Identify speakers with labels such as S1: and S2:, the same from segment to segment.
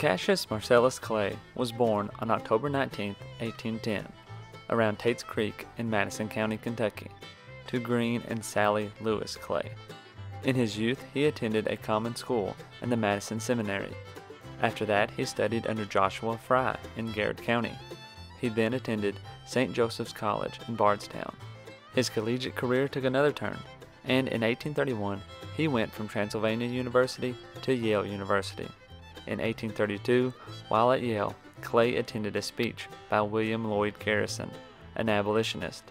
S1: Cassius Marcellus Clay was born on October 19, 1810, around Tate's Creek in Madison County, Kentucky, to Green and Sally Lewis Clay. In his youth, he attended a common school and the Madison Seminary. After that, he studied under Joshua Fry in Garrett County. He then attended St. Joseph's College in Bardstown. His collegiate career took another turn, and in 1831, he went from Transylvania University to Yale University. In 1832, while at Yale, Clay attended a speech by William Lloyd Garrison, an abolitionist.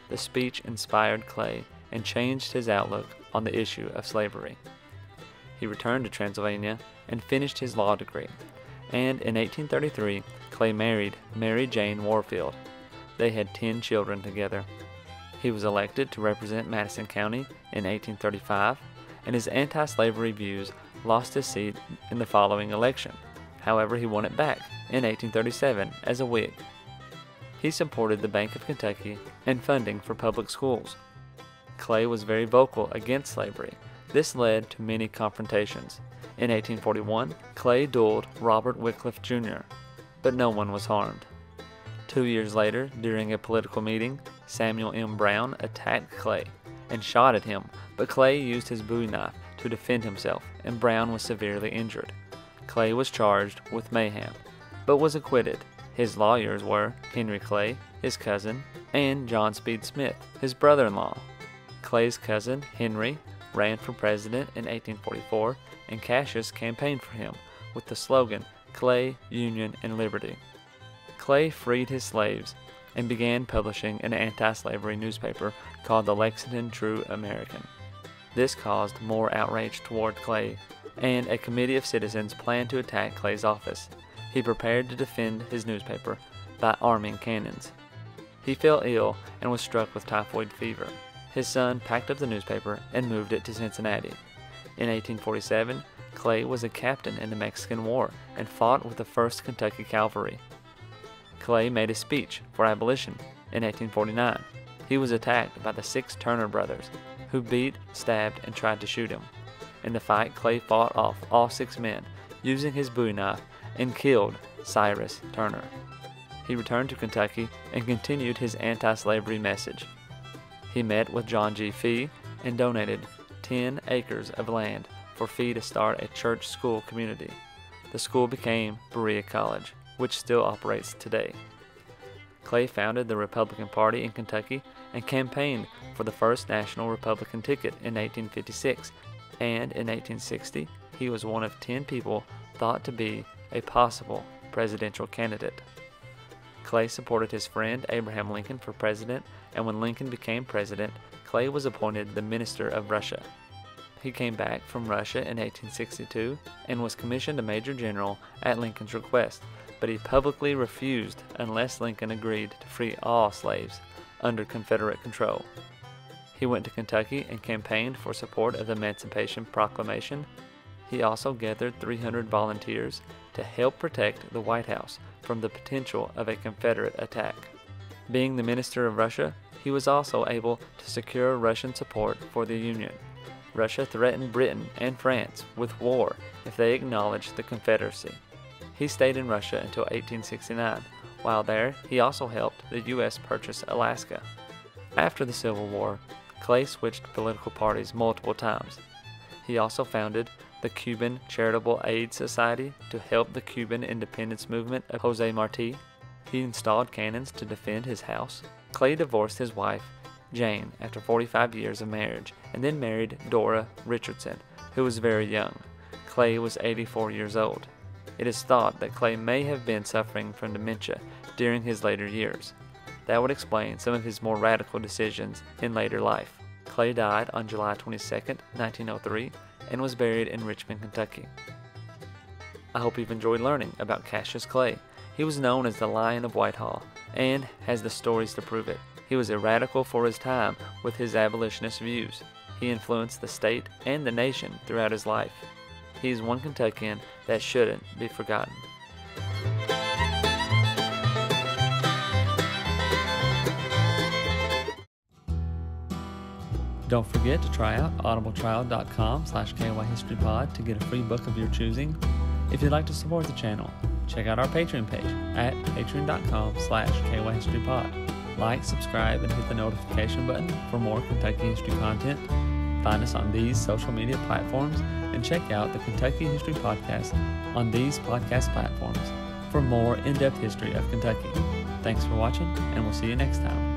S1: The speech inspired Clay and changed his outlook on the issue of slavery. He returned to Transylvania and finished his law degree, and in 1833, Clay married Mary Jane Warfield. They had 10 children together. He was elected to represent Madison County in 1835, and his anti-slavery views lost his seat in the following election. However, he won it back in 1837 as a Whig. He supported the Bank of Kentucky and funding for public schools. Clay was very vocal against slavery. This led to many confrontations. In 1841, Clay dueled Robert Wycliffe Jr., but no one was harmed. 2 years later, during a political meeting, Samuel M. Brown attacked Clay and shot at him, but Clay used his Bowie knife to defend himself, and Brown was severely injured. Clay was charged with mayhem, but was acquitted. His lawyers were Henry Clay, his cousin, and John Speed Smith, his brother-in-law. Clay's cousin, Henry, ran for president in 1844, and Cassius campaigned for him with the slogan, Clay, Union, and Liberty. Clay freed his slaves and began publishing an anti-slavery newspaper called the Lexington True American. This caused more outrage toward Clay, and a committee of citizens planned to attack Clay's office. He prepared to defend his newspaper by arming cannons. He fell ill and was struck with typhoid fever. His son packed up the newspaper and moved it to Cincinnati. In 1847, Clay was a captain in the Mexican War and fought with the 1st Kentucky Cavalry. Clay made a speech for abolition in 1849. He was attacked by the 6 Turner brothers, who beat, stabbed, and tried to shoot him. In the fight, Clay fought off all 6 men using his Bowie knife and killed Cyrus Turner. He returned to Kentucky and continued his anti-slavery message. He met with John G. Fee and donated 10 acres of land for Fee to start a church school community. The school became Berea College, which still operates today. Clay founded the Republican Party in Kentucky and campaigned for the first national Republican ticket in 1856, and in 1860 he was one of 10 people thought to be a possible presidential candidate. Clay supported his friend Abraham Lincoln for president, and when Lincoln became president, Clay was appointed the Minister of Russia. He came back from Russia in 1862 and was commissioned a Major General at Lincoln's request, but he publicly refused unless Lincoln agreed to free all slaves under Confederate control. He went to Kentucky and campaigned for support of the Emancipation Proclamation. He also gathered 300 volunteers to help protect the White House from the potential of a Confederate attack. Being the Minister of Russia, he was also able to secure Russian support for the Union. Russia threatened Britain and France with war if they acknowledged the Confederacy. He stayed in Russia until 1869. While there, he also helped the U.S. purchase Alaska. After the Civil War, Clay switched political parties multiple times. He also founded the Cuban Charitable Aid Society to help the Cuban independence movement of Jose Marti. He installed cannons to defend his house. Clay divorced his wife, Jane, after 45 years of marriage, and then married Dora Richardson, who was very young. Clay was 84 years old. It is thought that Clay may have been suffering from dementia during his later years. That would explain some of his more radical decisions in later life. Clay died on July 22, 1903, and was buried in Richmond, Kentucky. I hope you've enjoyed learning about Cassius Clay. He was known as the Lion of Whitehall, and has the stories to prove it. He was a radical for his time with his abolitionist views. He influenced the state and the nation throughout his life. He is one Kentuckian that shouldn't be forgotten. Don't forget to try out audibletrial.com/kyhistorypod to get a free book of your choosing. If you'd like to support the channel, check out our Patreon page at patreon.com/kyhistorypod. Like, subscribe, and hit the notification button for more Kentucky history content. Find us on these social media platforms and check out the Kentucky History Podcast on these podcast platforms for more in-depth history of Kentucky. Thanks for watching, and we'll see you next time.